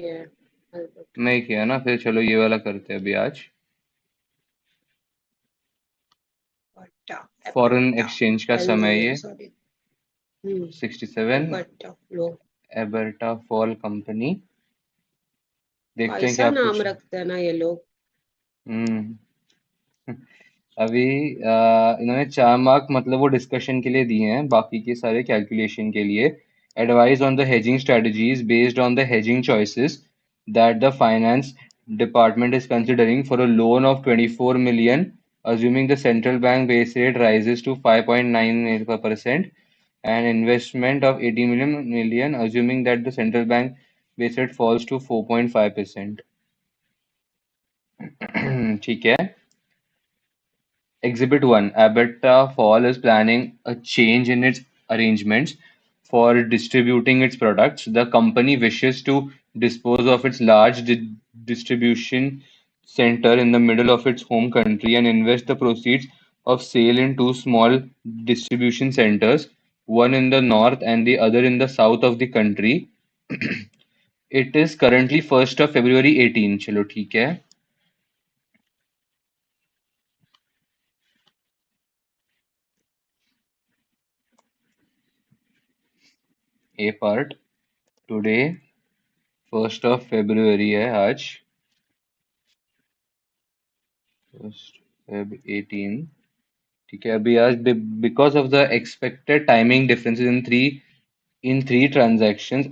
है अल्बर्टा। नहीं किया ना, फिर चलो ये वाला करते हैं अभी आज। अल्बर्टा, फॉरेन एल्बर्टा, एक्सचेंज का एल समय नहीं है, ये सॉरी। हम्म। 67। अल्बर्टा लो। एबर्टा फॉल कंपनी। देखते हैं कैसा क्या नाम पूछे। रखते हैं ना ये लोग। हम्म। अभी इन्होंने 4 मार्क मतलब वो डिस्कशन के लिए दिए हैं, बाकी के सारे कैलकुलेशन के लिए। Advice on the hedging strategies based on the hedging choices that the finance department is considering for a loan of 24 million, assuming the central bank base rate rises to 5.98%, and investment of 80 million, assuming that the central bank base rate falls to 4.5%. ठीक है। Exhibit 1. Abeta Fall is planning a change in its arrangements for distributing its products. The company wishes to dispose of its large distribution center in the middle of its home country and invest the proceeds of sale in 2 small distribution centers, one in the north and the other in the south of the country. It is currently 1st of February 18. चलो ठीक है। A part today 1st of February है आज। 1st Feb 18। ठीक है, अभी आज because of the expected timing differences in three transactions,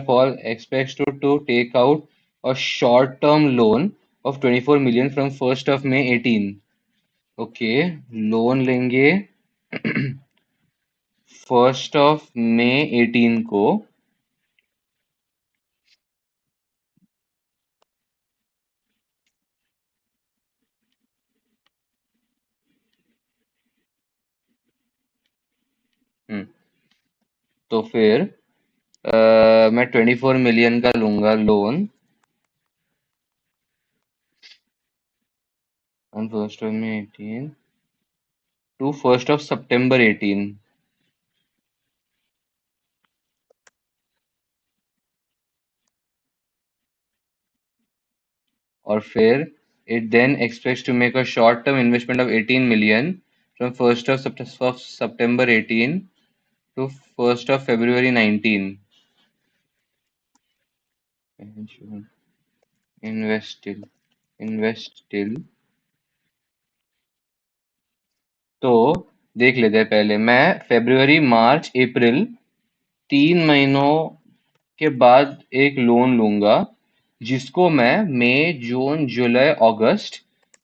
Fall expects to take out a short-term loan of 24 million from 1st of May 18। Okay, loan लेंगे 1st of May 18 को। हम्म, तो फिर मैं 24 million का लूंगा loan on 1st of May 18 to 1st of September 18। और फिर it then expects to make a short-term investment of 18 million from 1st of September 18 to 1st of February 19। Invest till, invest till। तो देख लेते हैं, पहले मैं फरवरी मार्च अप्रैल 3 महीनों के बाद एक लोन लूंगा, जिसको मैं मई जून जुलाई अगस्त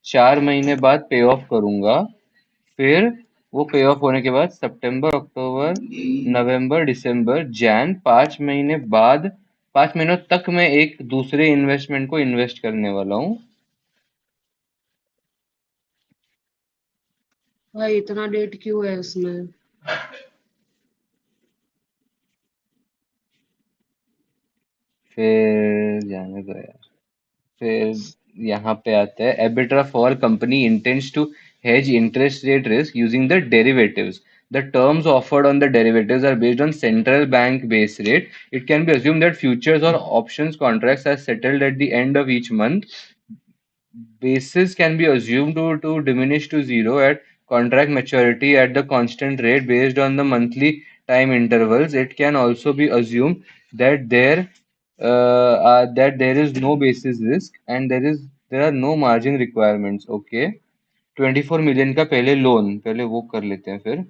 4 महीने बाद पे ऑफ करूंगा। फिर वो पे ऑफ होने के बाद सितंबर अक्टूबर नवंबर दिसंबर जैन 5 महीने बाद 5 महीनों तक मैं एक दूसरे इन्वेस्टमेंट को इन्वेस्ट करने वाला हूँ। भाई इतना डेट क्यों है उसमें। फिर जाने दो यार। फिर यहाँ पे आता है Arbitra Fall company intends to hedge interest rate risk using the derivatives. The terms offered on the derivatives are based on central bank base rate. It can be assumed that futures or options contracts are settled at the end of each month. Basis can be assumed to diminish to zero at contract maturity at the constant rate based on the monthly time intervals. It can also be assumed that there is no basis risk and there are no margin requirements. Okay, 24 million का पहले loan पहले वो कर लेते हैं फिर।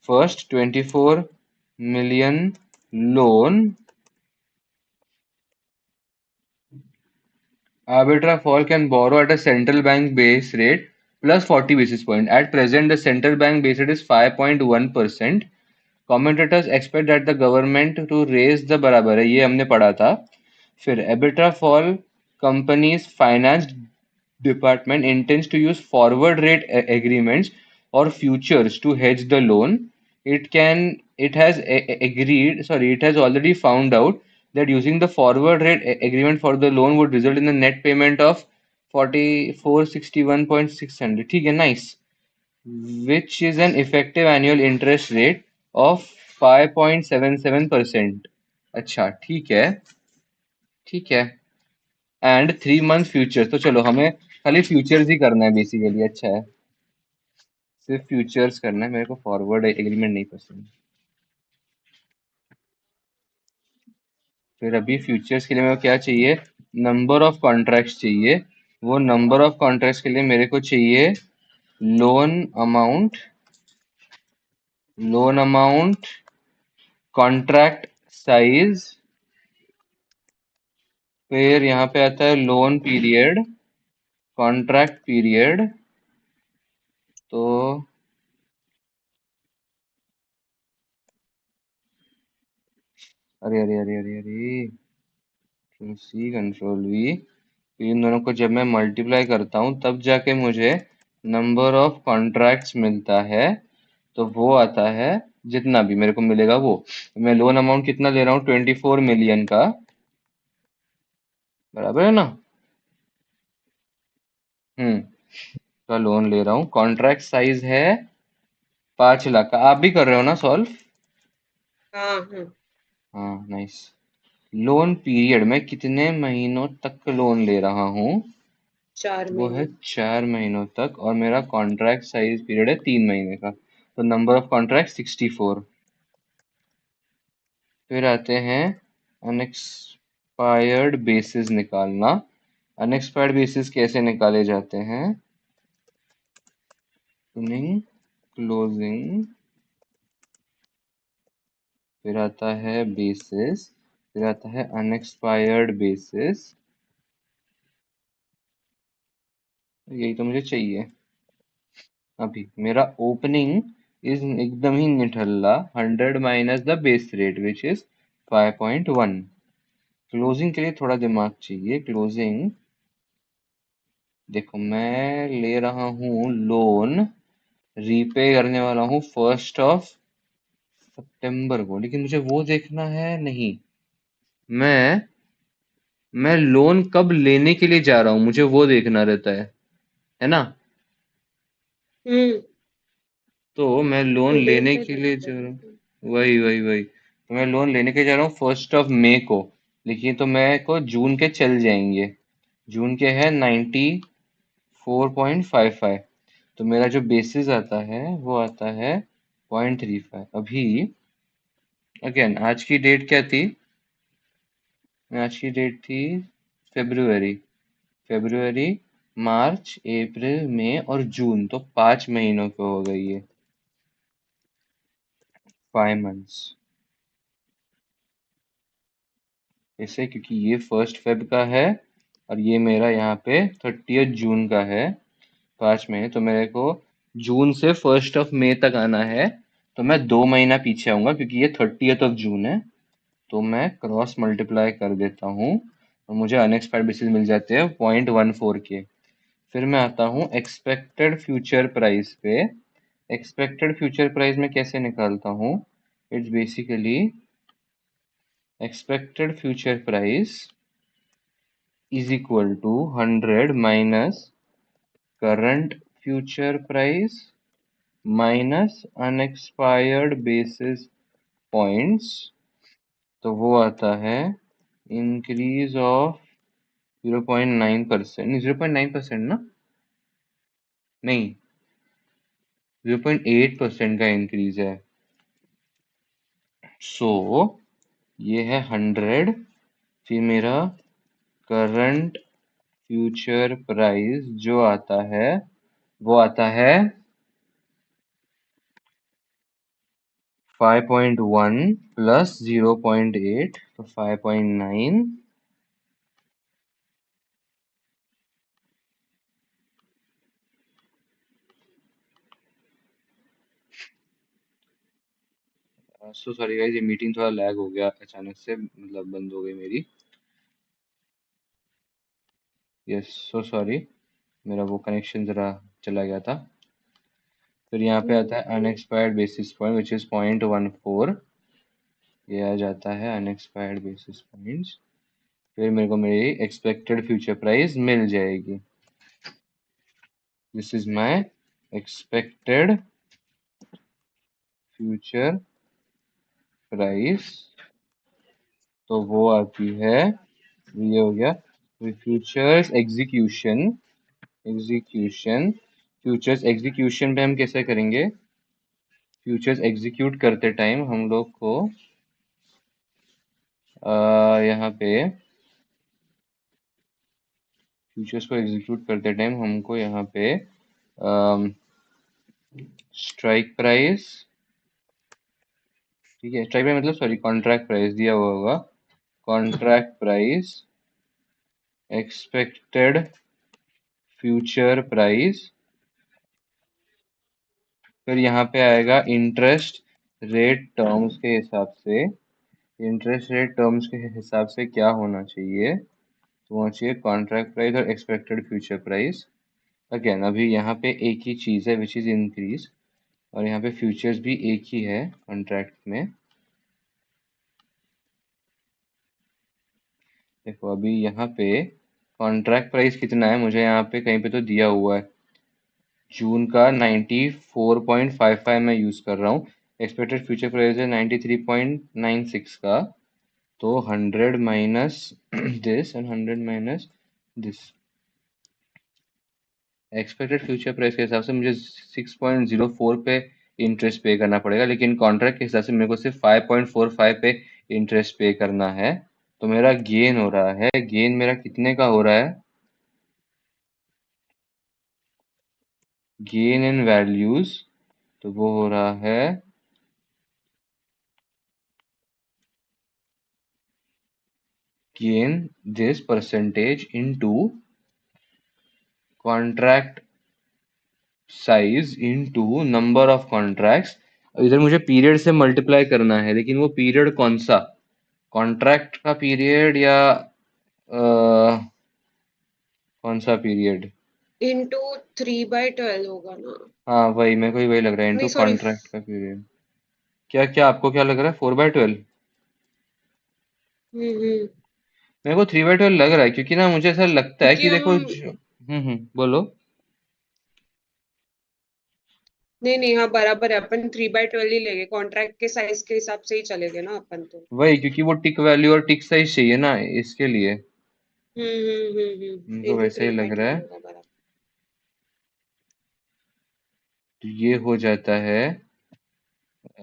First 24 million loan. Fall can borrow at a central bank base rate plus 40 basis point. At present, the central bank base rate is 5.1%. Commentators expect that the government to raise the बराबर है, ये हमने पढ़ा था। फिर Fall company's finance department intends to use forward rate agreements or futures to hedge the loan. It has already found out that using the forward rate agreement for the loan would result in a net payment of 4461.600। ठीक है, nice, which is an effective annual interest rate of 5.77%। अच्छा ठीक है, ठीक है। And 3 month future. तो चलो हमें खाली फ्यूचर्स ही करना है बेसिकली। अच्छा है, सिर्फ फ्यूचर्स करना है, मेरे को फॉरवर्ड एग्रीमेंट नहीं पसंद। फिर अभी फ्यूचर्स के लिए मेरे को क्या चाहिए, नंबर ऑफ कॉन्ट्रैक्ट्स चाहिए। वो नंबर ऑफ कॉन्ट्रैक्ट्स के लिए मेरे को चाहिए loan amount, loan amount, contract size, फिर यहाँ पे आता है लोन पीरियड, कॉन्ट्रैक्ट पीरियड। तो अरे अरे अरे अरे अरे, सी कंट्रोल वी, इन दोनों को जब मैं मल्टीप्लाई करता हूँ तब जाके मुझे नंबर ऑफ कॉन्ट्रैक्ट्स मिलता है। तो वो आता है जितना भी मेरे को मिलेगा वो। मैं लोन अमाउंट कितना ले रहा हूँ, 24 मिलियन का, बराबर है ना। हम्म, का लोन ले रहा हूँ। कॉन्ट्रैक्ट साइज है 5 लाख का। आप भी कर रहे हो ना सॉल्व? हाँ हाँ। हाँ, नाइस। लोन पीरियड, मैं कितने महीनों तक लोन ले रहा हूँ, चार वो है महीने 4 महीनों तक, और मेरा कॉन्ट्रैक्ट साइज पीरियड है 3 महीने का। तो नंबर ऑफ कॉन्ट्रैक्ट 64। फिर आते हैं अनएक्सपायर्ड बेसिस निकालना। अनएक्सपायर्ड बेसिस कैसे निकाले जाते हैं, ओपनिंग, क्लोजिंग, फिर आता है बेसिस, फिर आता है अनएक्सपायर्ड बेसिस। यही तो मुझे चाहिए। अभी मेरा ओपनिंग इज एकदम ही निठल्ला, 100 minus the base rate which is 5.1। Closing के लिए थोड़ा दिमाग चाहिए। क्लोजिंग, देखो मैं ले रहा हूँ लोन, रीपे करने वाला हूँ 1 सितंबर को, लेकिन मुझे वो देखना है नहीं, मैं मैं लोन कब लेने के लिए जा रहा हूँ मुझे वो देखना रहता है ना। हम्म। तो मैं लोन पेमेंट लेने पे के लिए देखते जा रहा हैं। हूँ, वही वही वही, तो मैं लोन लेने के जा रहा हूँ 1 मई को, लेकिन तो मेरे को जून के चल जाएंगे। जून के है 94.55। तो मेरा जो बेसिस आता है वो आता है 0.35। अभी अगेन आज की डेट क्या थी, आज की डेट थी फेब्रुअरी, फेब्रुअरी, मार्च, अप्रैल, मई और जून, तो 5 महीनों को हो गई है, 5 मंथ्स। ऐसे क्योंकि ये 1 फेब का है और ये मेरा यहाँ पे 30 जून का है, 5 महीने, तो मेरे को जून से 1 मई तक आना है। तो मैं 2 महीना पीछे आऊंगा क्योंकि ये 30 जून है। तो मैं क्रॉस मल्टीप्लाई कर देता हूँ और मुझे अनएक्सपायर्ड बेसिस मिल जाते हैं 0.14 के। फिर मैं आता हूँ एक्सपेक्टेड फ्यूचर प्राइस पे। एक्सपेक्टेड फ्यूचर प्राइस में कैसे निकालता हूँ, it's basically expected future price is equal to 100 minus current future price minus unexpired basis points। तो वो आता है इंक्रीज ऑफ 0.9%, नहीं 0.9% ना, नहीं 0.8% का इंक्रीज है। सो ये है 100, फिर मेरा करंट फ्यूचर प्राइस जो आता है वो आता है 5.1 प्लस 0.8, तो 5.9। सो सॉरी गाइस, ये मीटिंग थोड़ा लैग हो गया अचानक से, मतलब बंद हो गई मेरी। यस, सो सॉरी, मेरा वो कनेक्शन जरा चला गया था। फिर यहाँ पे आता है hmm. Unexpired basis point which is 0.14। ये आ जाता है अनएक्सपायर्ड बेसिस पॉइंट्स। फिर मेरे को मेरी एक्सपेक्टेड फ्यूचर प्राइस मिल जाएगी। This is my expected future price. तो वो आती है, ये हो गया futures execution, execution, futures execution पे हम कैसे करेंगे? फ्यूचर्स एग्जीक्यूट करते टाइम हम लोग को यहाँ पे फ्यूचर्स को एग्जीक्यूट करते टाइम हमको यहाँ पे स्ट्राइक प्राइस, ठीक है, स्ट्राइक प्राइस मतलब सॉरी कॉन्ट्रैक्ट प्राइस दिया हुआ होगा, contract price, expected future price, फिर यहाँ पे आएगा इंटरेस्ट रेट टर्म्स के हिसाब से, इंटरेस्ट रेट टर्म्स के हिसाब से क्या होना चाहिए, तो होना चाहिए कॉन्ट्रैक्ट प्राइस और एक्सपेक्टेड फ्यूचर प्राइस। अगेन अभी यहाँ पे एक ही चीज़ है विच इज़ इंक्रीज, और यहाँ पे फ्यूचर्स भी एक ही है कॉन्ट्रैक्ट में। देखो अभी यहाँ पे कॉन्ट्रैक्ट प्राइस कितना है, मुझे यहाँ पे कहीं पे तो दिया हुआ है, जून का 94.55 मैं यूज़ कर रहा हूँ, एक्सपेक्टेड फ्यूचर प्राइस है 93.96 का, तो 100 minus this and 100 minus this, expected future price के हिसाब से मुझे 6.04 पे इंटरेस्ट पे करना पड़ेगा, लेकिन कॉन्ट्रैक्ट के हिसाब से मेरे को सिर्फ 5.45 पे इंटरेस्ट पे करना है, तो मेरा गेन हो रहा है, गेन मेरा कितने का हो रहा है, गेन इन वैल्यूज, तो वो हो रहा है gain this percentage into contract size into number of contracts. इधर मुझे पीरियड से मल्टीप्लाई करना है, लेकिन वो पीरियड कौन सा, कॉन्ट्रैक्ट का पीरियड या कौन सा पीरियड? इंटू 3/12 होगा ना? हाँ वही, मेरे को ही वही लग रहा है, नहीं इनटू सॉरी। कॉन्ट्रैक्ट का पीरियड। क्या क्या आपको क्या लग रहा है, 4/12? हम्म। मेरे को 3/12 लग रहा है, क्योंकि ना मुझे ऐसा लगता है क्योंकि कि देखो हम, बोलो। नहीं नहीं, हाँ बराबर है, अपन 3/12 ही लेंगे, कॉन्ट्रैक्ट के साइज के हिसाब से ही चलेंगे ना अपन तो। वही, क्योंकि वो टिक वैल्यू और टिक साइज चाहिए ना इसके लिए, तो इंटू वैसे ही थ्री लग बाई रहा है। ट्वेल्व होगा बराबर। तो ये हो जाता है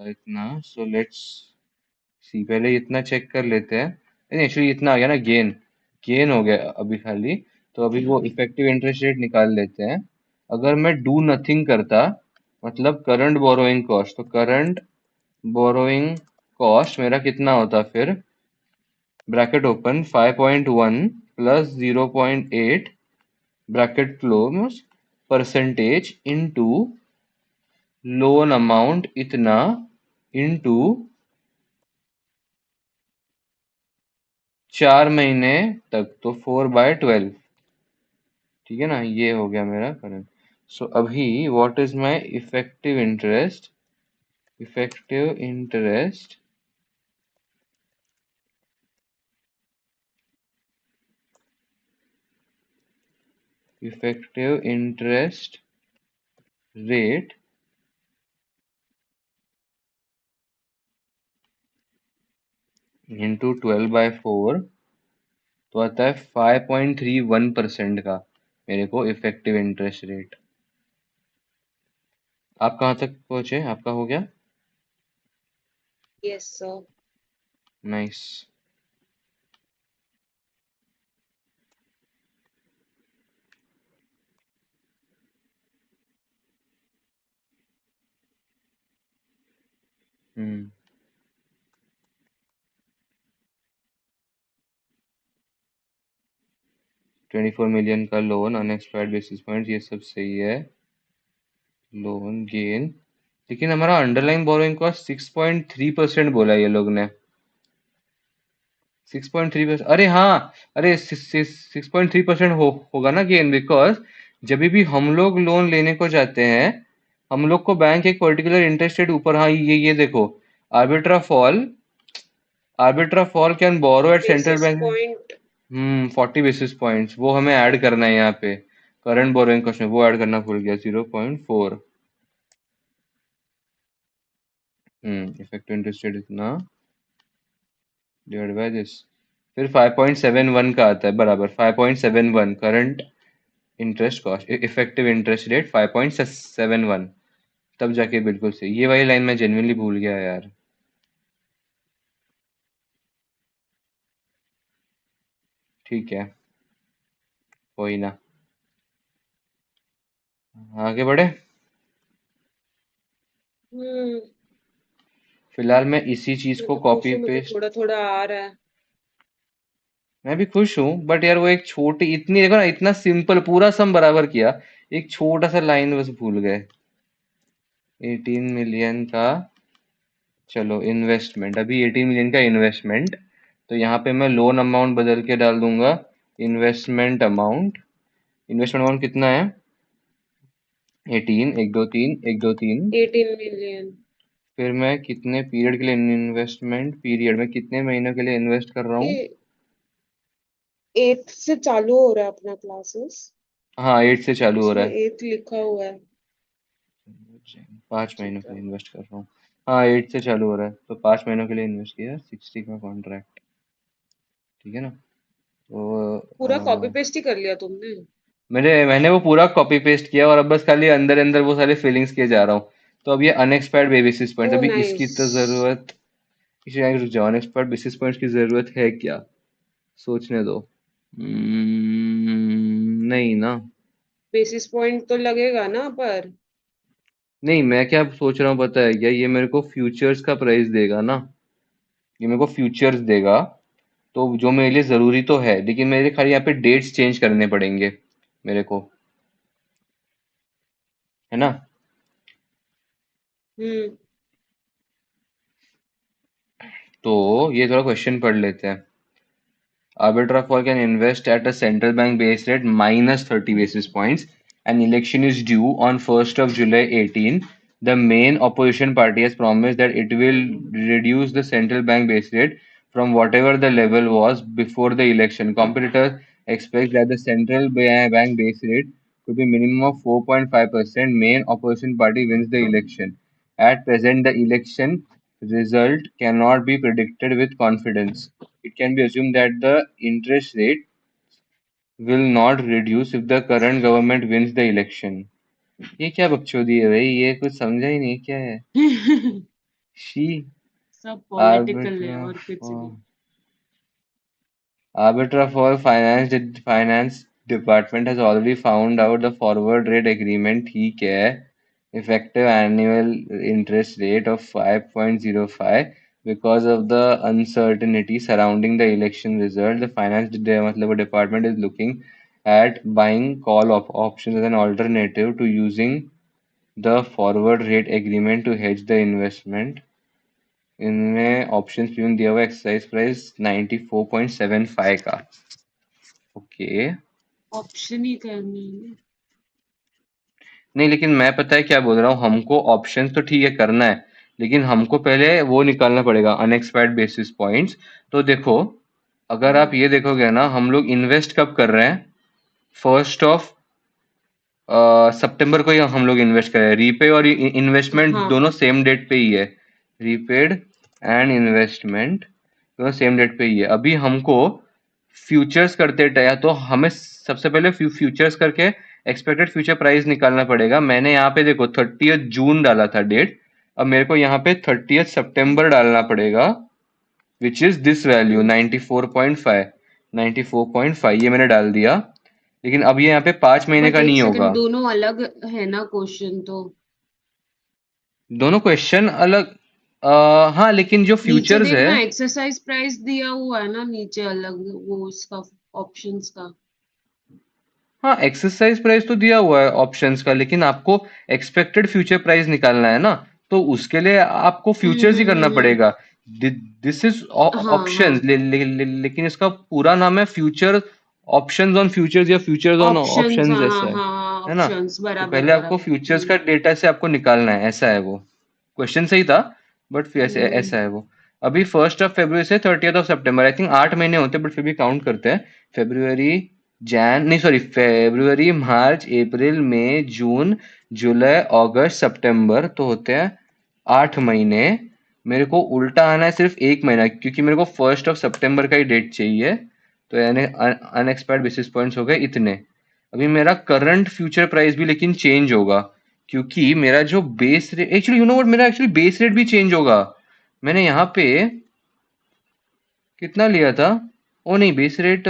इतना, सो लेट्स सी, पहले इतना चेक कर लेते हैं, नहीं एक्चुअली इतना आ गया ना, गेन, गेन हो गया अभी खाली, तो अभी वो इफेक्टिव इंटरेस्ट रेट निकाल लेते हैं। अगर मैं डू नथिंग करता, मतलब करंट बोरोइंग कॉस्ट, तो करंट बोरोइंग कॉस्ट मेरा कितना होता फिर, bracket open 5.1 plus 0.8 bracket close percentage into loan amount इतना इनटू 4 महीने तक, तो 4/12, ठीक है ना, ये हो गया मेरा करंट। सो अभी what is my effective interest, effective interest, effective interest rate into 12/4, तो आता है 5.31% का मेरे को इफेक्टिव इंटरेस्ट रेट। आप कहाँ तक पहुंचे, आपका हो गया? Yes sir. नाइस। हम्म 24 मिलियन का लोन, अनएक्सपायर्ड बेसिस पॉइंट, ये सब सही है, लोन गेन, लेकिन हमारा अंडरलाइन बोरोइंग कॉस्ट 6.3% बोला ये लोग ने, 6.3%, अरे हाँ, अरे 6.3% होगा ना गेन, बिकॉज जब भी हम लोग लोन लेने को जाते हैं, हम लोग को बैंक एक पर्टिकुलर इंटरेस्ट रेट ऊपर, हाँ ये देखो, Arbitra Fall, Arbitra Fall can borrow at central basis bank. Point. 40 basis points, वो हमें ऐड करना है यहाँ पे करंट बोरोइंग कॉस्ट में, वो ऐड करना भूल गया, 0.4। इफेक्टिव इंटरेस्ट रेट इतना डिवाइड बाय दिस, फिर 5.71 का आता है बराबर 5.71 current interest cost effective interest rate 5.71 तब जाके बिल्कुल सही। ये वाली लाइन मैं जेन्युइनली भूल गया यार। ठीक है, कोई ना, आगे बढ़े। हम्म। फिलहाल मैं इसी चीज मैं को तो खुश कॉपी हूँ, मुझे पेस्ट। थोड़ा थोड़ा आ रहा है। मैं भी खुश हूँ बट यार वो एक छोटी इतनी देखो ना, इतना सिंपल पूरा सम बराबर किया, एक छोटा सा लाइन बस भूल गए। 18 मिलियन का, चलो इन्वेस्टमेंट, अभी 18 मिलियन का इन्वेस्टमेंट, तो यहाँ पे मैं लोन अमाउंट बदल के डाल दूंगा इन्वेस्टमेंट अमाउंट। इन्वेस्टमेंट अमाउंट कितना है? 18, 1 2 3, 1 2 3। 18 मिलियन। फिर मैं कितने पीरियड के लिए, इन्वेस्टमेंट पीरियड में कितने महीनों के लिए इन्वेस्ट कर रहा हूँ? ये 8 से चालू हो रहा है अपना क्लासेस। हाँ 8 से चालू हो रहा इसमें है। 8 लिखा हुआ है। 5 महीनों ठीक के है। लिए इन्वेस्ट कर रहा हूँ। हाँ 8 से चालू हो रहा है तो 5 महीनों के लिए इन्वेस्ट किया, 60 का कॉन्ट्रैक्ट। ठीक है ना? तो पूरा कॉपी पेस्ट ही कर लिया तुमने? मैंने वो पूरा कॉपी पेस्ट किया और अब बस खाली अंदर अंदर वो सारे फिलिंग्स किए जा रहा हूँ। तो अब ये अनएक्सपायर्ड बेसिस पॉइंट्स, ओ अभी इसकी नाइस। तो जरूरत, इसे आगे रुक जाओ, अनएक्सपायर्ड बेसिस पॉइंट्स की जरूरत है क्या? सोचने दो। नहीं ना। बेसिस पॉइंट तो लगेगा ना पर। नहीं, मैं क्या सोच रहा हूँ पता है क्या, ये मेरे को फ्यूचर्स का प्राइस देगा ना, ये मेरे को फ्यूचर्स देगा। तो जो मेरे लिए जरूरी तो है, लेकिन मेरे खाली यहाँ पे डेट्स चेंज करने पड़ेंगे मेरे को, है ना? हम्म। तो ये थोड़ा क्वेश्चन पढ़ लेते हैं। Arbitrage can invest at a central bank base rate minus 30 basis points. An election is due on 1st of July 18. The main opposition party has promised that it will reduce the central bank base rate from whatever the level was before the election. Competitors expect that the central bank base rate could be minimum of 4.5%. Main opposition party wins the election. At present, the election result cannot be predicted with confidence. It can be assumed that the interest rate will not reduce if the current government wins the election. ये क्या बकचोदी है भाई, ये कुछ समझा ही नहीं क्या है। शी सब पॉलिटिकल है आर्बिट्रा और कुछ नहीं। Arbitra for finance department has already found out the forward rate agreement ठीक है, effective annual interest rate of 5.05 because of the uncertainty surrounding the election result. The मतलब department is looking at buying call options as an alternative to using the forward rate agreement to hedge the investment. इनमें option premium दिया हुआ exercise price 94.75 का। Okay. Option ही करनी है। नहीं लेकिन मैं पता है क्या बोल रहा हूँ, हमको ऑप्शन तो ठीक है करना है, लेकिन हमको पहले वो निकालना पड़ेगा अनएक्सपायर्ड बेसिस पॉइंट्स। तो देखो, अगर आप हम्म। ये देखोगे ना, हम लोग इन्वेस्ट कब कर रहे हैं? 1 सितंबर को ही हम लोग इन्वेस्ट कर रहे हैं। रीपे और इन्वेस्टमेंट हाँ। दोनों सेम डेट पे ही है। रीपेड एंड इन्वेस्टमेंट दोनों सेम डेट पे ही है। अभी हमको फ्यूचर्स करते या तो हमें सबसे पहले फ्यूचर्स करके एक्सपेक्टेड फ्यूचर प्राइस निकालना पड़ेगा। मैंने यहाँ पे देखो 30 जून डाला था डेट, अब मेरे को यहाँ पे 30 सितंबर डालना पड़ेगा, विच इज दिस वैल्यू हम्म। 94.5। 94.5 ये मैंने डाल दिया, लेकिन अब ये यहाँ पे 5 महीने बट का एक नहीं सेकंड, होगा। दोनों अलग है ना क्वेश्चन तो? दोनों क्वेश्चन अलग, हाँ लेकिन जो नीचे फ्यूचर्स है, देखना, एक्सरसाइज प्राइस दिया हुआ है ना नीचे अलग, वो इसका ऑप्शंस का। हाँ एक्सरसाइज प्राइस तो दिया हुआ है ऑप्शंस का, लेकिन आपको एक्सपेक्टेड फ्यूचर प्राइस निकालना है ना, तो उसके लिए आपको फ्यूचर्स ही करना हम्म। पड़ेगा। दिस इज हाँ ऑप्शंस, हाँ। लेकिन इसका पूरा नाम है फ्यूचर, ऑप्शंस ऑन फ्यूचर्स या फ्यूचर्स ऑन ऑप्शंस, ऑप्शंस हाँ हाँ ऐसा हाँ, है ना? ऑप्शंस, तो बराबर पहले आपको बराबर। फ्यूचर्स का डेटा से आपको निकालना है, ऐसा है वो। क्वेश्चन सही था बट फिर ऐसे हम्म। ऐसा है वो। अभी 1 से 30 सितंबर, आई थिंक 8 महीने होते हैं बट फिर भी काउंट करते हैं। फेब्रुवरी, जैन नहीं सॉरी, फेब्रुवरी, मार्च, अप्रैल, मई, जून, जुलाई, अगस्त, सितंबर, तो होते हैं 8 महीने। मेरे को उल्टा आना है सिर्फ 1 महीना, क्योंकि मेरे को 1 सितंबर का ही डेट चाहिए। तो यानी अनएक्सपायर्ड बेसिस पॉइंट्स हो गए इतने। अभी मेरा करंट फ्यूचर प्राइस भी लेकिन चेंज होगा, क्योंकि मेरा जो base rate, actually you know what, मेरा एक्चुअली बेस रेट भी चेंज होगा। मैंने यहाँ पे कितना लिया था? ओ नहीं, base rate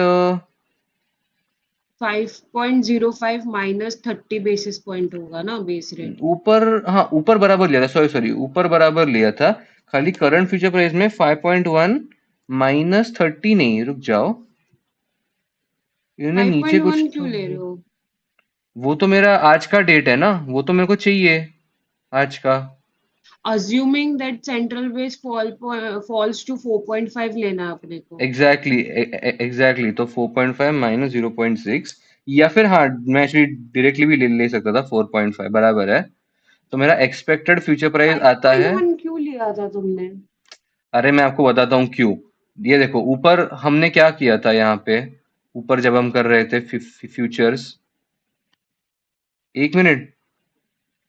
5.05 minus 30 basis point होगा ना बेस रेट। ऊपर, हाँ ऊपर बराबर लिया था, सॉरी सॉरी, ऊपर बराबर लिया था। खाली करंट फ्यूचर प्राइस में 5.1 -30 नहीं, रुक जाओ, इन्होंने नीचे कुछ 5.1 तो, क्यों ले रहे हो? वो तो मेरा आज का डेट है ना, वो तो मेरे को चाहिए आज का। Assuming that central base falls to 4.5 लेना है अपने को। एग्जैक्टली एग्जैक्टली, तो 4.5 -0.6, या फिर हाँ, मैं एक्चुअली डायरेक्टली भी ले सकता था 4.5, बराबर है। तो मेरा एक्सपेक्टेड फ्यूचर प्राइस आता है, 5.1 क्यों लिया था तुमने? अरे मैं आपको बताता हूँ क्यों। ये देखो, ऊपर हमने क्या किया था यहाँ पे, ऊपर जब हम कर रहे थे futures, 1 minute,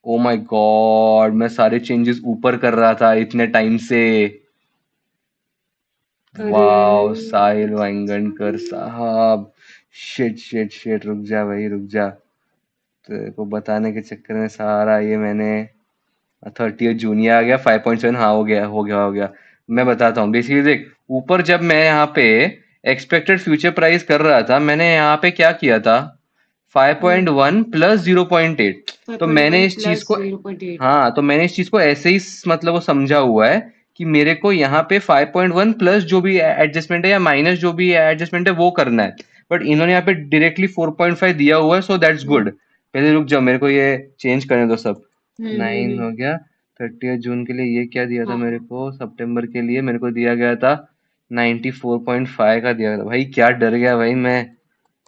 oh my God, मैं सारे चेंजेस ऊपर कर रहा था इतने टाइम से। अरे वाओ साहिल वांगणकर साहब, शिट शिट शिट, रुक जा भाई रुक जा। तेरे को बताने के चक्कर में सारा ये मैंने, 30 जून ये आ गया 5.7, हाँ हो गया। मैं बताता हूँ, बेसिकली देख, ऊपर जब मैं यहाँ पे एक्सपेक्टेड फ्यूचर प्राइस कर रहा था, मैंने यहाँ पे क्या किया था, 5.1 प्लस 0.8। तो मैंने 5.1 इस चीज प्लस को, 0.8। हाँ तो मैंने इस चीज को ऐसे ही मतलब वो समझा हुआ है कि मेरे को यहाँ पे 5.1 प्लस जो भी एडजस्टमेंट है या माइनस जो भी एडजस्टमेंट है वो करना है। बट इन्होंने यहाँ पे डायरेक्टली 4.5 दिया हुआ है, सो दैट्स गुड। पहले रुक जाओ, मेरे को ये चेंज करने दो सब। नाइन हम्म। हो गया। 30 जून के लिए ये क्या दिया था मेरे हाँ। को, सितंबर के लिए मेरे को दिया गया था 94.5 का दिया था। भाई क्या डर गया भाई मैं,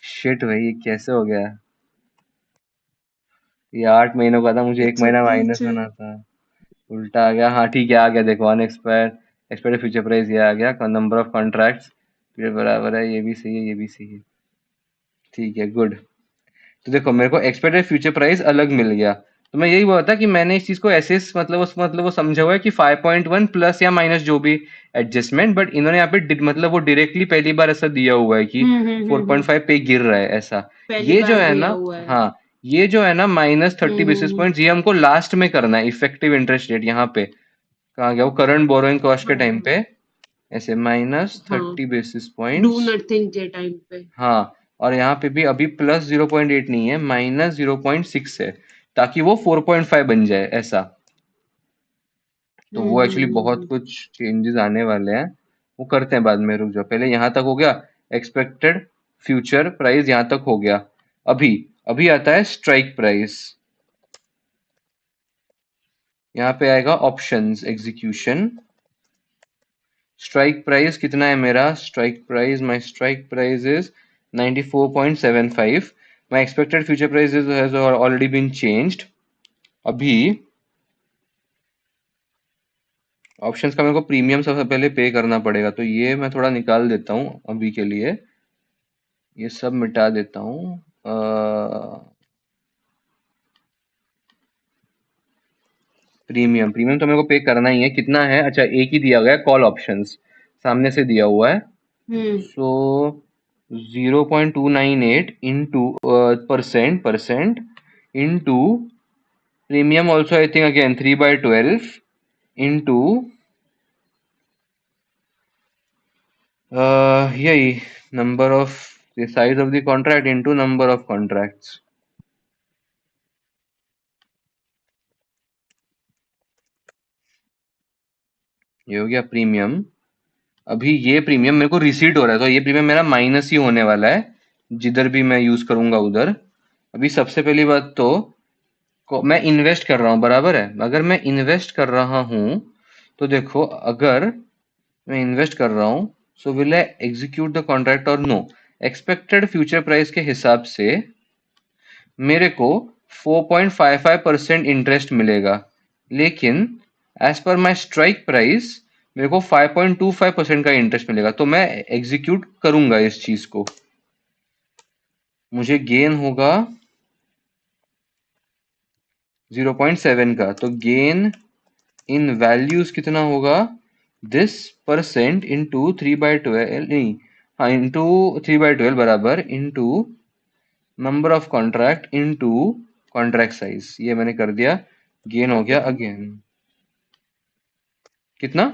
शिट भाई ये कैसे हो गया। ये 8 महीनों का था, मुझे एक इट्स महीना ओके, माइनस चल। होना था। उल्टा आ गया, हाँ ठीक है, आ गया देखो, अनएक्सपायर्ड एक्सपेक्टेड फ्यूचर प्राइस ये आ गया, नंबर ऑफ कॉन्ट्रैक्ट्स फिर बराबर है, ये भी सही है ये भी सही है, ठीक है गुड। तो देखो मेरे को एक्सपेक्टेड फ्यूचर प्राइस अलग मिल गया। तो मैं यही बोला था कि मैंने इस चीज को ऐसे मतलब वो समझा हुआ है कि 5.1 प्लस या माइनस जो भी एडजस्टमेंट, बट इन्होंने यहाँ पे मतलब वो डायरेक्टली पहली बार ऐसा दिया हुआ है कि हम्म। 4.5 पे गिर रहा है ऐसा। पहली ये जो बार है दिया ना, हुआ है। हाँ, ये जो है ना -30 बेसिस हम्म। पॉइंट, ये हमको लास्ट में करना है, इफेक्टिव इंटरेस्ट रेट यहाँ पे कहाँ गया वो, करंट बोरोइंग कॉस्ट के टाइम हाँ। पे, ऐसे माइनस हाँ। Thirty basis do points. Nothing के टाइम पे। हाँ, और यहाँ पे भी अभी +0.8 नहीं है, -0.6 है, ताकि वो 4.5 बन जाए ऐसा। तो वो एक्चुअली बहुत हम्म। कुछ चेंजेस आने वाले हैं, वो करते हैं बाद में, रुक जाओ, पहले यहाँ तक हो गया। एक्सपेक्टेड फ्यूचर प्राइस यहाँ तक हो गया। अभी अभी आता है स्ट्राइक प्राइस। यहाँ पे आएगा ऑप्शंस एग्जीक्यूशन। स्ट्राइक प्राइस कितना है मेरा, strike price, my strike price is 94.75। My expected future price is has already been changed. अभी ऑप्शंस का मेरे को प्रीमियम सबसे पहले पे करना पड़ेगा, तो ये मैं थोड़ा निकाल देता हूँ अभी के लिए, ये सब मिटा देता हूँ। प्रीमियम प्रीमियम तो मेरे को पे करना ही है, कितना है, अच्छा एक ही दिया गया है, कॉल ऑप्शंस सामने से दिया हुआ है। Hmm. So 0.298 into percent into premium also I think again 3/12 into यही number of the size of the contract into number of contracts। ये हो गया प्रीमियम। अभी ये प्रीमियम मेरे को रिसीट हो रहा है, तो ये प्रीमियम मेरा माइनस ही होने वाला है जिधर भी मैं यूज करूंगा उधर। अभी सबसे पहली बात तो मैं इन्वेस्ट कर रहा हूँ, बराबर है, अगर मैं इन्वेस्ट कर रहा हूँ तो देखो, अगर मैं इन्वेस्ट कर रहा हूँ, so will I execute the contract और नो। एक्सपेक्टेड फ्यूचर प्राइस के हिसाब से मेरे को 4.55% इंटरेस्ट मिलेगा, लेकिन एज पर माई स्ट्राइक प्राइस मेरे को 5.25% का इंटरेस्ट मिलेगा। तो मैं एग्जीक्यूट करूंगा इस चीज को, मुझे गेन होगा 0.7 का, तो गेन इन वैल्यूज कितना होगा, दिस परसेंट इंटू 3/12, नहीं, हाँ, इंटू 3/12 बराबर into number of contract into contract size. ये मैंने कर दिया, गेन हो गया अगेन कितना।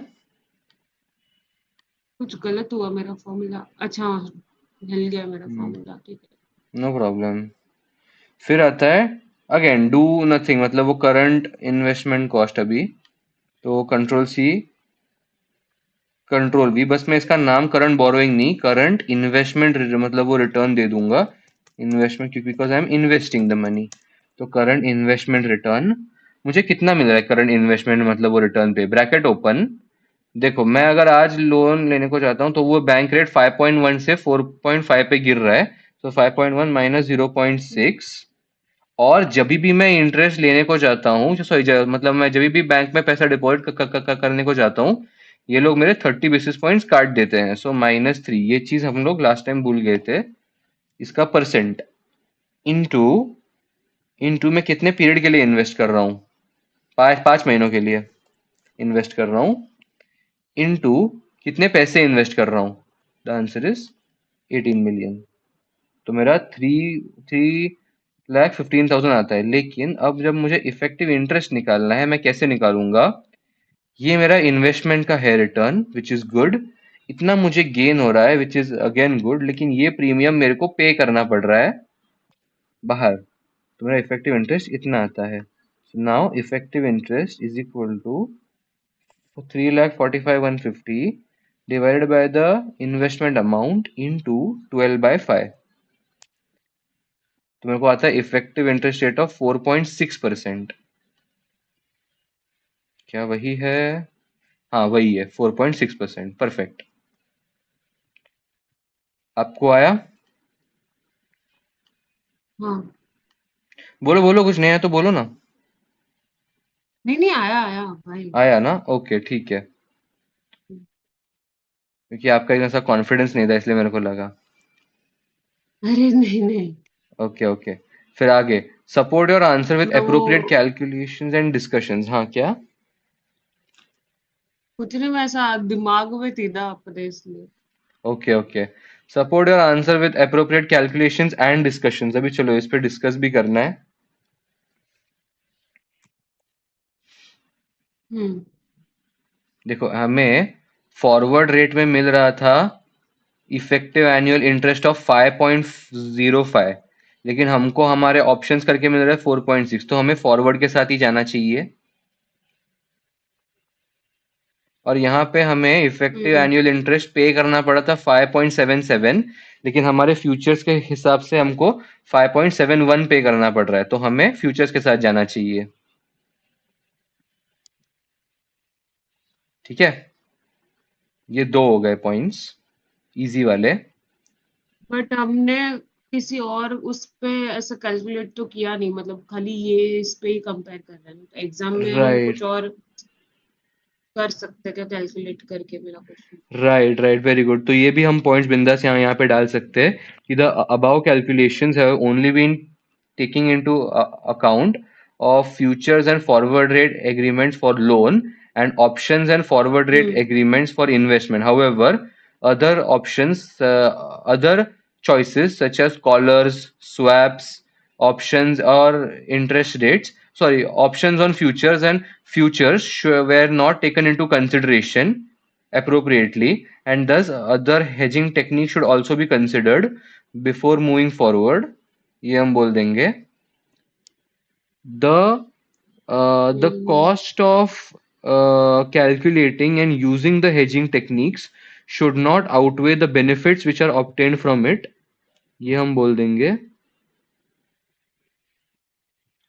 कुछ गलत हुआ मेरा फॉर्मूला, अच्छा हिल गया मेरा फॉर्मूला, ठीक है। No problem. फिर आता है अगेन डू नथिंग, मतलब वो करंट इन्वेस्टमेंट कॉस्ट अभी, तो कंट्रोल सी कंट्रोल वी, बस मैं इसका नाम करंट बोरोइंग नहीं, करंट इन्वेस्टमेंट मतलब वो रिटर्न दे दूंगा, इन्वेस्टमेंट, क्योंकि because I am investing the money. तो करंट इन्वेस्टमेंट रिटर्न मुझे कितना मिल रहा है, करंट इन्वेस्टमेंट मतलब वो रिटर्न पे ब्रैकेट ओपन। देखो मैं अगर आज लोन लेने को चाहता हूँ तो वो बैंक रेट 5.1 से 4.5 पे गिर रहा है, तो 5.1 माइनस 0.6। और जब भी मैं इंटरेस्ट लेने को जाता हूँ, सॉरी, मतलब मैं जब भी बैंक में पैसा डिपॉजिट करने को जाता हूँ, ये लोग मेरे 30 बेसिस पॉइंट्स काट देते हैं, सो -3। ये चीज हम लोग लास्ट टाइम भूल गए थे। इसका परसेंट इनटू इनटू मैं कितने पीरियड के लिए इन्वेस्ट कर रहा हूँ, 5 महीनों के लिए इन्वेस्ट कर रहा हूँ, इनटू कितने पैसे इन्वेस्ट कर रहा हूँ, द आंसर इज 18 मिलियन। तो मेरा 3,3,15,000 आता है। लेकिन अब जब मुझे इफेक्टिव इंटरेस्ट निकालना है, मैं कैसे निकालूंगा, ये मेरा इन्वेस्टमेंट का है रिटर्न विच इज गुड, इतना मुझे गेन हो रहा है विच इज अगेन गुड, लेकिन ये प्रीमियम मेरे को पे करना पड़ रहा है बाहर, तो मेरा इफेक्टिव इंटरेस्ट इतना आता है। Now effective interest is equal to 3,45,150 divided by the investment amount into 12/5, तो मेरे को आता है इफेक्टिव इंटरेस्ट रेट ऑफ 4.6%। क्या वही है? हाँ वही है, 4.6%, परफेक्ट। आपको आया? हाँ, बोलो बोलो, कुछ नया तो बोलो ना। नहीं नहीं, आया आया भाई। आया ना, ओके ठीक है, क्योंकि आपका इतना सा कॉन्फिडेंस नहीं था इसलिए मेरे को लगा। अरे नहीं नहीं, ओके ओके, फिर आगे, सपोर्ट योर आंसर विद मैं वो अप्रोप्रिएट कैलकुलेशंस एंड डिस्कशंस। हाँ क्या? कुछ नहीं, मैं ऐसा दिमाग में थी ना अपने, इसलिए। Okay okay, support your answer with appropriate calculations and discussions, अभी चलो इस पे डिस्कस भी करना है। हम्म देखो हमें फॉरवर्ड रेट में मिल रहा था इफेक्टिव एनुअल इंटरेस्ट ऑफ 5.05, लेकिन हमको हमारे ऑप्शंस करके मिल रहा है 4.6, तो हमें फॉरवर्ड के साथ ही जाना चाहिए। और यहाँ पे हमें इफेक्टिव हम्म एनुअल इंटरेस्ट पे करना पड़ा था 5.77, लेकिन हमारे फ्यूचर्स के हिसाब से हमको 5.71 पे करना पड़ रहा है, तो हमें फ्यूचर्स के साथ जाना चाहिए। ठीक है, ये दो हो गए पॉइंट्स इजी वाले। बट हमने किसी और उस पे ऐसा कैलकुलेट तो किया नहीं, मतलब खाली ये इस पे ही कंपेयर कर रहे हैं, तो एग्जाम में हम कुछ राइट और कर सकते क्या कैलकुलेट करके, मेरा question. Right right, very good. तो ये भी हम पॉइंट्स बिंदास यहाँ पे डाल सकते हैं कि the above calculations have only been taking into account of futures and forward rate agreements for loan and options and forward rate hmm agreements for investment. However, other options, other choices such as collars, swaps, options or interest rates, sorry, options on futures and futures were not taken into consideration appropriately, and thus other hedging techniques should also be considered before moving forward. ये हम बोल देंगे the the hmm cost of calculating and using the hedging techniques should not outweigh the benefits which are obtained from it, ये हम बोल देंगे।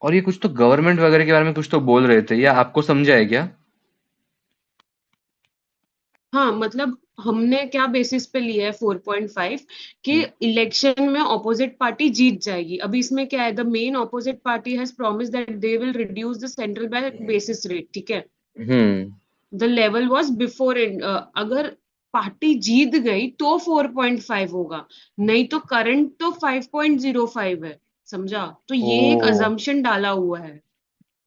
और ये कुछ तो गवर्नमेंट वगैरह के बारे में कुछ तो बोल रहे थे, या आपको समझा है क्या? हाँ, मतलब हमने क्या बेसिस पे लिया है 4.5, कि इलेक्शन में ऑपोजिट पार्टी जीत जाएगी। अभी इसमें क्या है, the main opposite party has promise that they will reduce the central bank basis rate, ठीक है। हम्म। द लेवल वाज बिफोर, अगर पार्टी जीत गई तो 4.5 होगा, नहीं तो करंट तो 5.05 है, समझा? तो ओ, ये एक अजम्पशन डाला हुआ है।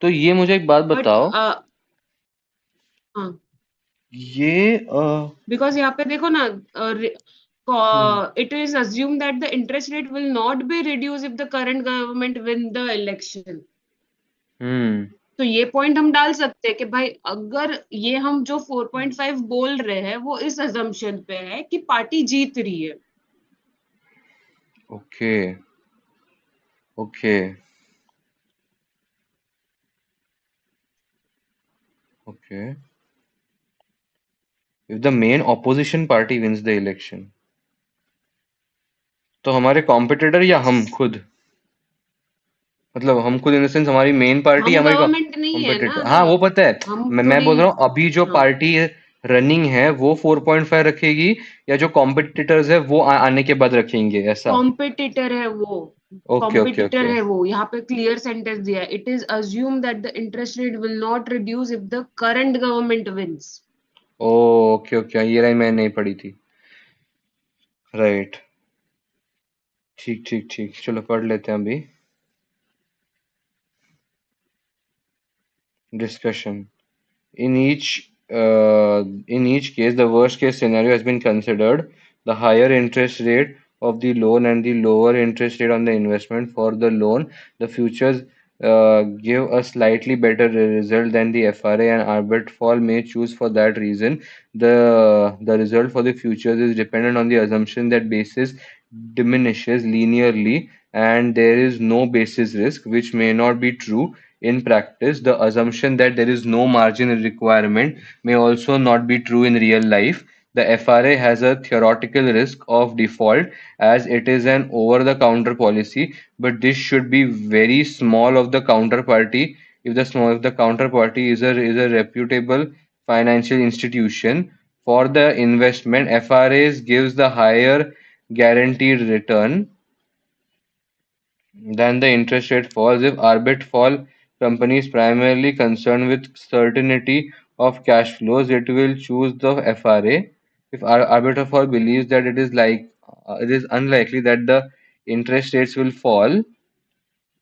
तो ये मुझे एक बात बट बताओ, हाँ, ये बिकॉज यहाँ पे देखो ना, hmm it is assume that the interest rate will not be reduce if the current government win the election. Hmm तो ये पॉइंट हम डाल सकते हैं कि भाई अगर ये हम जो 4.5 बोल रहे हैं वो इस अजम्पशन पे है कि पार्टी जीत रही है। Okay okay okay if the main opposition party wins the election, तो हमारे कॉम्पिटिटर या हम यस। खुद, मतलब हम खुद इन द सेंस हमारी मेन पार्टी या हम हमारी गवर्नमेंट नहीं है ना, कॉम्पिटिटर। हाँ वो पता है। हम मैं थोड़ी। बोल रहा हूँ अभी जो हाँ, पार्टी रनिंग है वो 4.5 रखेगी, या जो कॉम्पिटिटर्स है वो आने के बाद रखेंगे ऐसा। कॉम्पिटिटर है वो। ओके ओके कॉम्पिटिटर ओके है वो, यहाँ पे क्लियर सेंटेंस दिया है, it is assume that the interest rate will not reduce if the current government wins. Okay okay, ये लाइन मैंने नहीं पढ़ी थी। राइट। ठीक ठीक ठीक, चलो पढ़ लेते हैं अभी। Discussion. In each case, the worst case scenario has been considered. The higher interest rate of the loan and the lower interest rate on the investment for the loan, the futures give a slightly better result than the FRA, and Arbit Fall may choose for that reason. The result for the futures is dependent on the assumption that basis diminishes linearly and there is no basis risk, which may not be true in practice. The assumption that there is no margin requirement may also not be true in real life. The FRA has a theoretical risk of default as it is an over-the-counter policy, but this should be very small of the counterparty. If the counterparty is a reputable financial institution, for the investment, FRAs gives the higher guaranteed return than the interest rate falls. If Arbit fall company is primarily concerned with certainty of cash flows, it will choose the FRA. If Arbiter fall believes that it is unlikely that the interest rates will fall,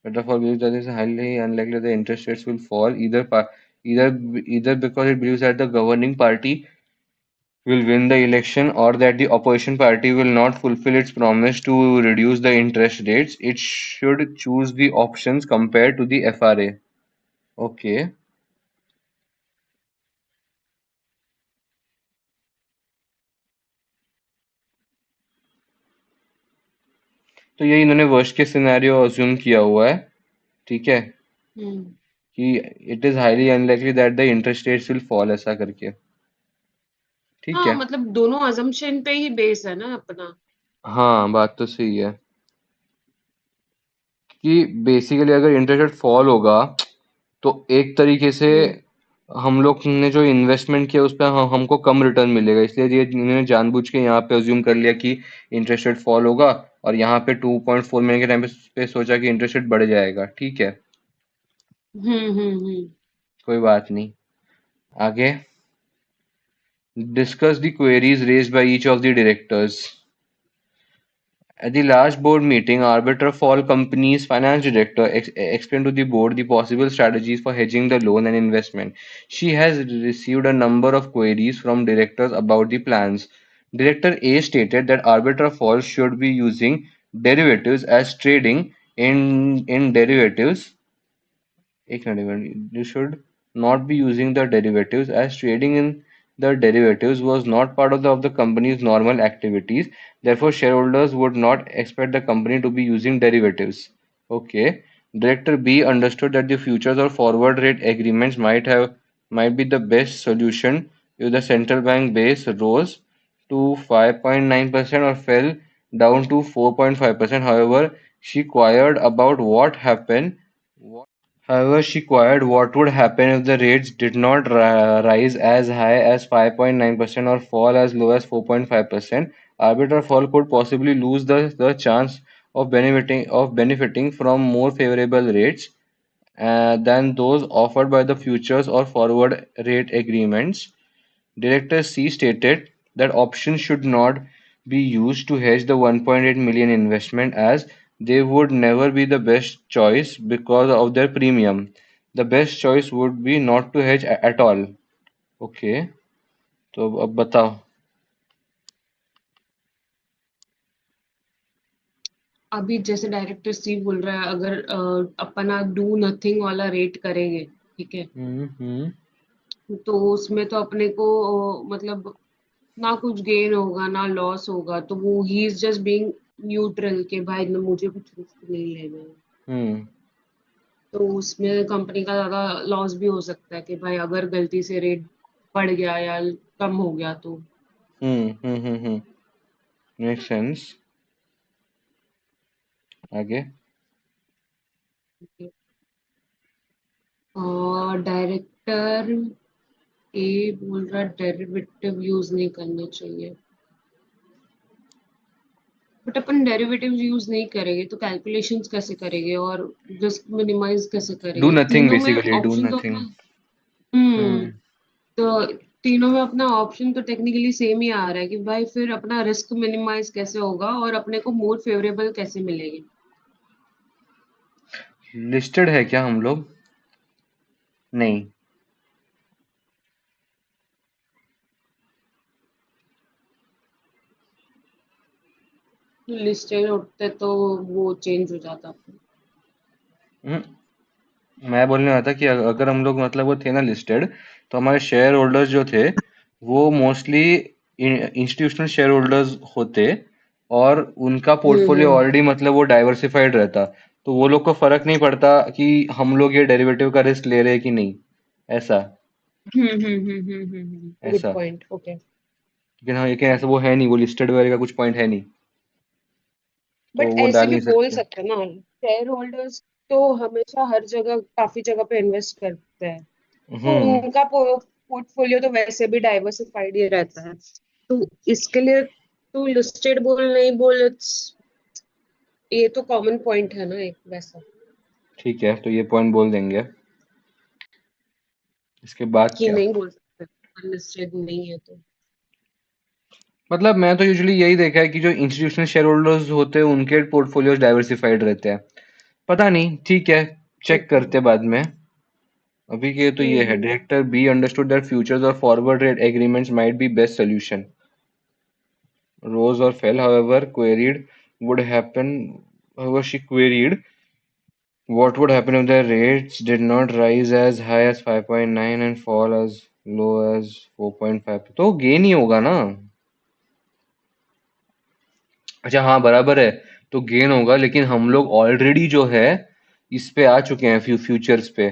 Arbiter fall believes that it is highly unlikely the interest rates will fall either because it believes that the governing party will win the election or that the opposition party will not fulfill its promise to reduce the interest rates, it should choose the options compared to the FRA. Okay. तो ये इन्होंने worst case scenario assume किया हुआ है। ठीक है हम्म। कि it is highly unlikely that the interest rates will fall, ऐसा करके। ठीक हाँ, है। मतलब दोनों अजम्पशन पे ही बेस है ना अपना। हाँ बात तो सही है कि बेसिकली अगर इंटरेस्ट रेट फॉल होगा तो एक तरीके से हम्म। हम लोग ने जो इन्वेस्टमेंट किया उस पर हमको कम रिटर्न मिलेगा, इसलिए ये इन्होंने जानबूझ के यहाँ पे अज्यूम कर लिया कि इंटरेस्ट रेट फॉल होगा, और यहाँ पे 2.4 महीने के टाइम पे सोचा कि इंटरेस्ट रेट बढ़ जाएगा। ठीक है, हम्म। कोई बात नहीं। आगे discuss the queries raised by each of the directors. At the last board meeting, Arbiter Fall Company's finance director explained to the board the possible strategies for hedging the loan and investment. She has received a number of queries from directors about the plans. Director A stated that Arbiter Fall should be using derivatives as trading in derivatives. एक minute, you should not be using the derivatives as trading in the derivatives was not part of the company's normal activities. Therefore, shareholders would not expect the company to be using derivatives. Okay. Director B understood that the futures or forward rate agreements might be the best solution if the central bank base rose to 5.9% or fell down to 4.5%. However, she inquired about what happened. However, she queried what would happen if the rates did not rise as high as 5.9% or fall as low as 4.5%. Arbiter fall could possibly lose the chance of benefiting from more favorable rates than those offered by the futures or forward rate agreements. Director C stated that options should not be used to hedge the 1.8 million investment as they would never be the best choice because of their premium. The best choice would be not to hedge at all. Okay, तो अब बताओ। अभी जैसे director सी बोल रहा है, अगर अपना डू नथिंग वाला रेट करेंगे, ठीक है, हम्म। तो उसमें तो अपने को मतलब ना कुछ गेन होगा ना लॉस होगा, तो वो he is just being neutral के भाई ना, मुझे कुछ रिस्क नहीं लेना है। हम्म तो उसमें कंपनी का ज्यादा लॉस भी हो सकता है कि भाई अगर गलती से रेट बढ़ गया या कम हो गया तो। Make sense. आगे। और डायरेक्टर ए बोल रहा डेरिवेटिव यूज नहीं करने चाहिए, बट अपन डेरिवेटिव यूज नहीं करेंगे तो कैलकुलेशंस कैसे करेंगे और रिस्क मिनिमाइज कैसे डू करेंगे? नथिंग, तीनों में बेसिकली डू ऑप्शन तो अपना। नथिंग। हम्म। हम्म तो तीनों में अपना ऑप्शन तो टेक्निकली सेम ही आ रहा है कि भाई फिर अपना रिस्क मिनिमाइज कैसे होगा और अपने को मोर फेवरेबल कैसे मिलेगी। लिस्टेड है क्या हम लोग? नहीं। लिस्टेड उठते तो वो चेंज हो जाता फिर। हम्म, मैं बोलने वाला था कि अगर हम लोग मतलब वो थे ना लिस्टेड, तो हमारे शेयर होल्डर्स जो थे वो मोस्टली इंस्टीट्यूशनल शेयर होल्डर्स होते, और उनका पोर्टफोलियो हम्म ऑलरेडी मतलब वो डाइवर्सिफाइड रहता, तो वो लोग को फर्क नहीं पड़ता कि हम लोग ये डेरिवेटिव का रिस्क ले रहे हैं कि नहीं। ऐसा। गुड ऐसा। Point, okay. लेकिन हाँ, लेकिन ऐसा वो है नहीं, वो लिस्टेड वगैरह का कुछ पॉइंट है नहीं, तो बट वो ऐसे डाल भी नहीं बोल सकते। सकते हैं ना, शेयर होल्डर्स तो हमेशा हर जगह काफी जगह पे इन्वेस्ट करते हैं, तो हम्म उनका पोर्टफोलियो तो वैसे भी डाइवर्सिफाइड ही रहता है, तो इसके लिए तो लिस्टेड बोल नहीं बोल, ये तो कॉमन पॉइंट है ना एक वैसा, ठीक है, तो ये पॉइंट बोल देंगे। इसके बाद कि क्या? नहीं बोल सकते लिस्टेड नहीं है तो। मतलब मैं तो यूजुअली यही देखा है कि जो इंस्टीट्यूशनल शेयर होल्डर्स होते हैं उनके पोर्टफोलियोज डाइवर्सिफाइड रहते हैं। पता नहीं, ठीक है, चेक ओके। करते बाद में। अभी के तो ये है, hmm. Director be understood that futures और forward rate agreements might be best solution, rose or fell, however queried would happen however she queried what would happen if the rates did not rise as high as 5.9 and fall as low as 4.5, तो gain ही होगा ना। अच्छा हाँ, बराबर है, तो gain होगा, लेकिन हम लोग ऑलरेडी जो है इस पे आ चुके हैं फ्यूचर्स पे,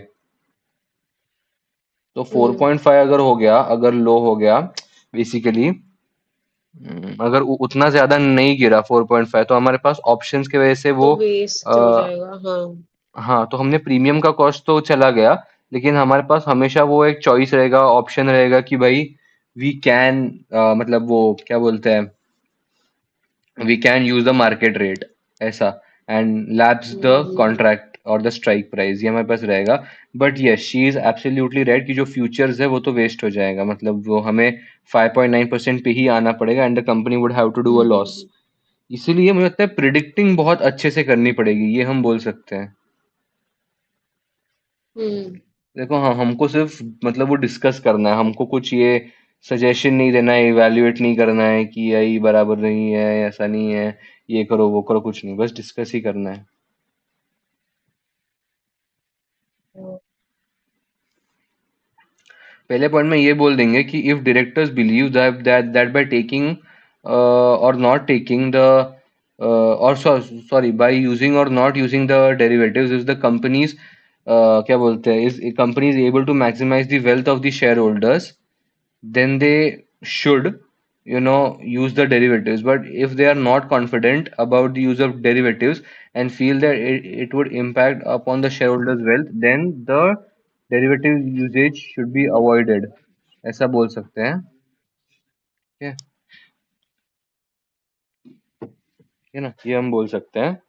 तो हम्म 4.5 अगर हो गया, अगर लो हो गया बेसिकली, अगर उतना ज्यादा नहीं गिरा 4.5, तो हमारे पास ऑप्शंस की वजह से तो वो वेस्ट हो आ, जाएगा, हाँ। हाँ, तो हमने प्रीमियम का कॉस्ट तो चला गया, लेकिन हमारे पास हमेशा वो एक चॉइस रहेगा, ऑप्शन रहेगा कि भाई वी कैन, मतलब वो क्या बोलते हैं, we can use the market rate, ऐसा, and lapse the hmm contract और द स्ट्राइक प्राइस, ये हमारे पास रहेगा। But yes, she is absolutely right कि जो फ्यूचर्स है वो तो वेस्ट हो जाएगा, मतलब वो हमें 5.9% पे ही आना पड़ेगा, and the company would have to do a loss. Hmm इसीलिए मुझे लगता है प्रिडिक्टिंग बहुत अच्छे से करनी पड़ेगी, ये हम बोल सकते हैं। हम्म देखो हाँ, हमको सिर्फ मतलब वो डिस्कस करना है, हमको कुछ ये सजेशन नहीं देना है, इवैल्यूएट नहीं करना है कि यही बराबर नहीं है, ऐसा नहीं है, ये करो वो करो, कुछ नहीं, बस डिस्कस ही करना है। हम्म पहले पॉइंट में ये बोल देंगे कि if directors believe that by taking और नॉट टेकिंग द और सॉरी बाय यूजिंग और not using the derivatives is the companies, क्या बोलते हैं, is company is able to maximise the wealth of the shareholders, then they should, use the derivatives. But if they are not confident about the use of derivatives and feel that it would impact upon the shareholders wealth, then the derivative usage should be avoided, ऐसा बोल सकते हैं। ठीक है। ठीक है ना, ये हम बोल सकते हैं।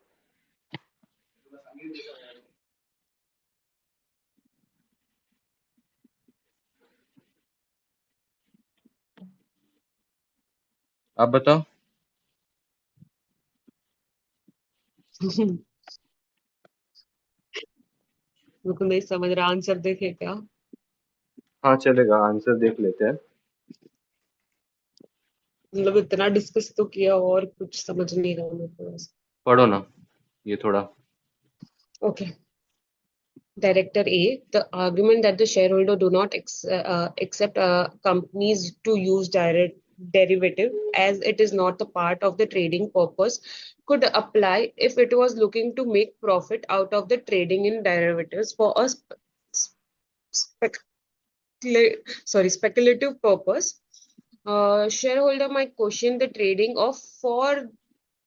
आप बताओ। बिल्कुल नहीं समझ रहा, आंसर देखे क्या? हाँ चलेगा, आंसर देख लेते हैं। मतलब इतना डिस्कस तो किया और कुछ समझ नहीं रहा मेरे को बस। पढ़ो ना ये थोड़ा। Okay. Director A, the argument that the shareholder do not accept companies to use direct derivative as it is not the part of the trading purpose could apply if it was looking to make profit out of the trading in derivatives for a speculative purpose. Shareholder might question the trading of for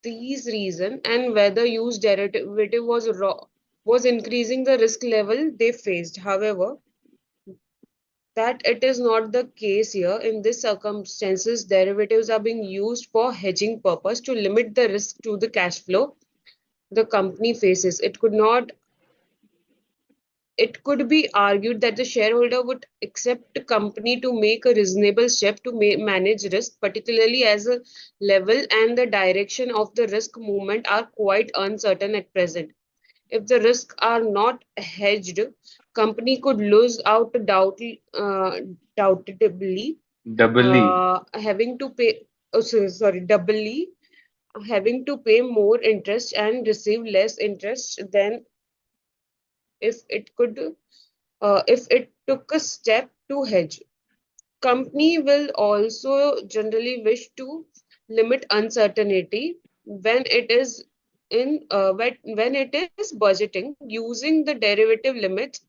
these reason and whether use derivative was increasing the risk level they faced. However, that it is not the case here. In these circumstances, derivatives are being used for hedging purpose to limit the risk to the cash flow the company faces. It could be argued that the shareholder would accept the company to make a reasonable step to manage risk, particularly as a level and the direction of the risk movement are quite uncertain at present. If the risks are not hedged, company could lose out doubtably, Dabali. having to pay. Oh, sorry, doubly having to pay more interest and receive less interest than if it could if it took a step to hedge. Company will also generally wish to limit uncertainty when it is when it is budgeting using the derivative limits.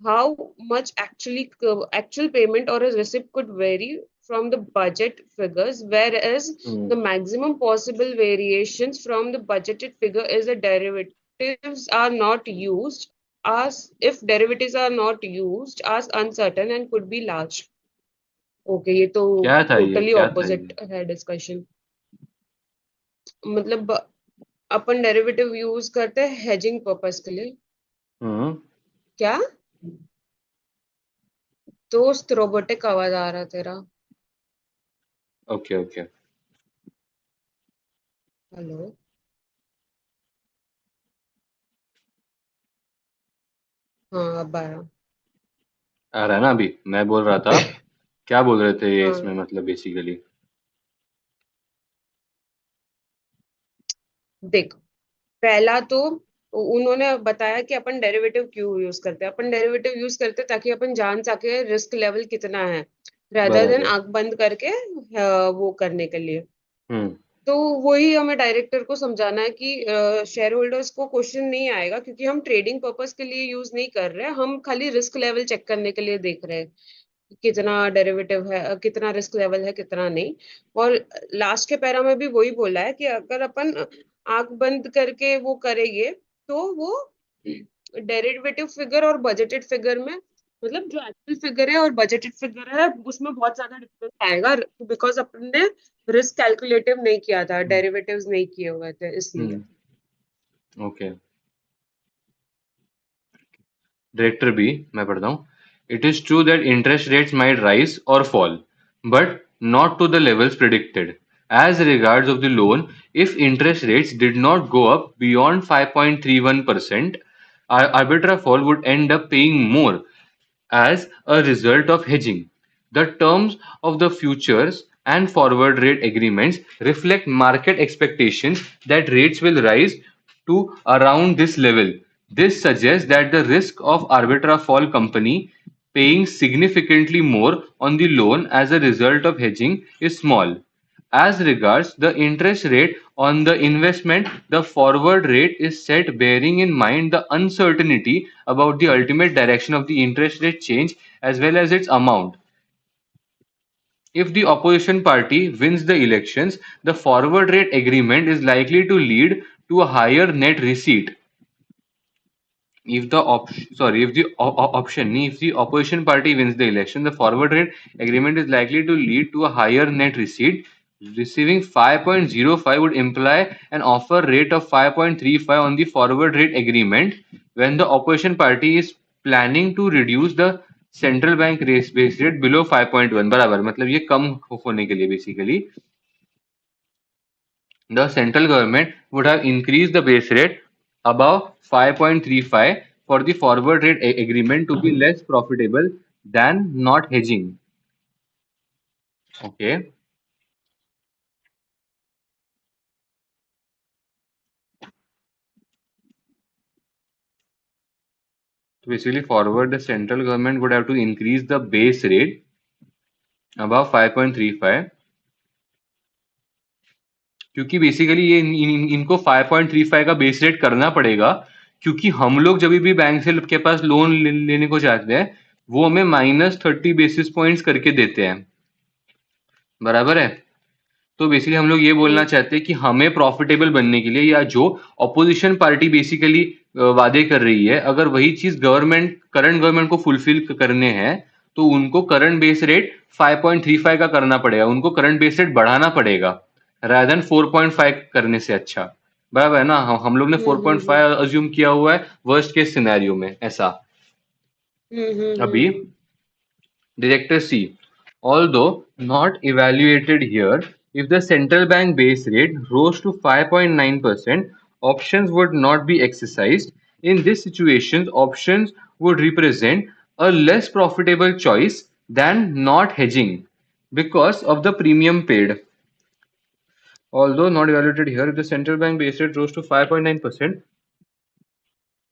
How much actual payment or a receipt could vary from the budget figures, whereas hmm. the maximum possible variations from the budgeted figure is the derivatives are not used as if derivatives are not used as uncertain and could be large. Okay, ये तो क्या था ये, totally क्या था ये? Opposite है discussion. मतलब अपन डेरिवेटिव यूज करते हैं हेजिंग पर्पस के लिए। हम्म। क्या दोस्त, रोबोटिक आवाज आ रहा है तेरा। Okay okay. हेलो। हाँ अब आया। आ रहा है ना अभी? मैं बोल रहा था, क्या बोल रहे थे ये इसमें, हाँ मतलब बेसिकली। देख, पहला तो उन्होंने बताया कि अपन डेरिवेटिव क्यों यूज करते हैं। अपन डेरिवेटिव यूज करते हैं ताकि अपन जान सके रिस्क लेवल कितना है, रादर देन बराबर। आंख बंद करके वो करने के लिए। हम्म। तो वही हमें डायरेक्टर को समझाना है कि शेयर होल्डर्स को क्वेश्चन नहीं आएगा क्योंकि हम ट्रेडिंग पर्पस के लिए यूज नहीं कर रहे हैं, हम खाली रिस्क लेवल चेक करने के लिए देख रहे हैं कि कितना डेरिवेटिव है, कितना रिस्क लेवल है, कितना नहीं। और लास्ट के पैरा में भी वही बोला है कि अगर अपन आंख बंद करके वो करेंगे तो वो डेरिवेटिव फिगर और बजटेड फिगर में, मतलब जो एक्चुअल फिगर है और बजटेड फिगर है उसमें बहुत ज्यादा डिफरेंस आएगा, बिकॉज अपन ने रिस्क कैलकुलेटिव नहीं किया था, डेरिवेटिव्स नहीं किए हुए थे इसलिए। हम्म। ओके। डायरेक्टर बी, मैं पढ़ता हूँ। It is true that interest rates might rise और fall, but not to the levels predicted. As regards of the loan, if interest rates did not go up beyond 5.31%, arbitra fall would end up paying more as a result of hedging. The terms of the futures and forward rate agreements reflect market expectations that rates will rise to around this level. This suggests that the risk of arbitra fall company paying significantly more on the loan as a result of hedging is small. As regards the interest rate on the investment, the forward rate is set bearing in mind the uncertainty about the ultimate direction of the interest rate change as well as its amount. If the opposition party wins the elections, the forward rate agreement is likely to lead to a higher net receipt. If the opposition party wins the election, the forward rate agreement is likely to lead to a higher net receipt. Receiving 5.05 would imply an offer rate of 5.35 on the forward rate agreement when the opposition party is planning to reduce the central bank base rate below 5.1. बराबर, मतलब ये कम होने के लिए basically the central government would have increased the base rate above 5.35 for the forward rate agreement to be less profitable than not hedging. Okay. So basically, forward the central government would have to increase the base rate above 5.35, क्योंकि basically ये इनको 5.35 का base rate करना पड़ेगा, क्योंकि हम लोग जब भी बैंक से के पास लोन लेने को चाहते हैं वो हमें -30 बेसिस पॉइंट्स करके देते हैं, बराबर है। तो बेसिकली हम लोग ये बोलना चाहते हैं कि हमें प्रॉफिटेबल बनने के लिए, या जो ऑपोजिशन पार्टी बेसिकली वादे कर रही है, अगर वही चीज करंट गवर्नमेंट को फुलफिल करने हैं, तो उनको करंट बेस रेट 5.35 का करना पड़ेगा, उनको करंट बेस रेट बढ़ाना पड़ेगा रादर देन 4.5 करने से। अच्छा, बराबर है ना। हम लोग ने 4.5 अज्यूम किया हुआ है वर्स्ट केस सिनेरियो में ऐसा। अभी Director C. Although not evaluated here, if the central bank base rate rose to 5.9%, options would not be exercised. In this situation, options would represent a less profitable choice than not hedging because of the premium paid. Although not evaluated here, if the central bank base rate rose to 5.9%,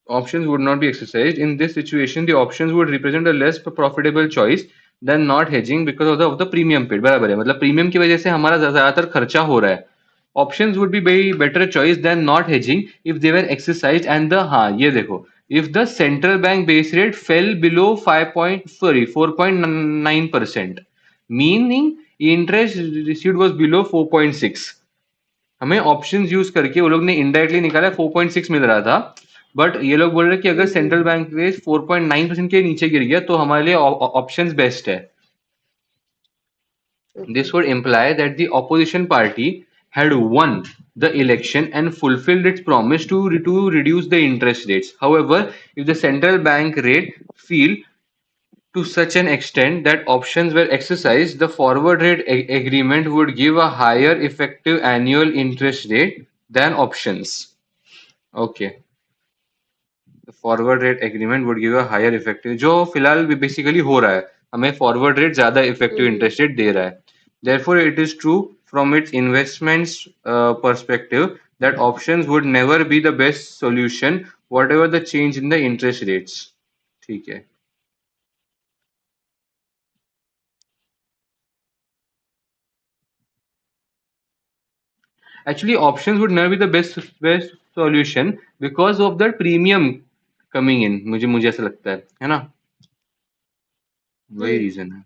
options would not be exercised. In this situation, the options would represent a less profitable choice than not hedging because of the premium paid. बराबर है, मतलब premium की वजह से हमारा ज्यादातर खर्चा हो रहा है. Options would be very better choice than not hedging if they were exercised. And the हाँ ये देखो, if the central bank base rate fell below 4.9%, meaning interest received was below 4.6, हमें ऑप्शंस यूज करके वो लोग ने इनडायरेक्टली निकाला 4.6 मिल रहा था, बट ये लोग बोल रहे कि अगर सेंट्रल बैंक रेट 4.9% के नीचे गिर गया तो हमारे लिए ऑप्शंस बेस्ट है. This would imply that the opposition party had won the election and fulfilled its promise to reduce the interest rates. However, if the central bank rate fell to such an extent that options were exercised, the forward rate agreement would give a higher effective annual interest rate than options. Okay. The forward rate agreement would give a higher effective, जो फिलहाल basically हो रहा है, हमें forward rate ज्यादा effective interest rate दे रहा है. Therefore, it is true from its investments perspective that options would never be the best solution, whatever the change in the interest rates. ठीक है. Actually, options would never be the best solution because of the premium coming in. मुझे ऐसा लगता है ना, वही reason है.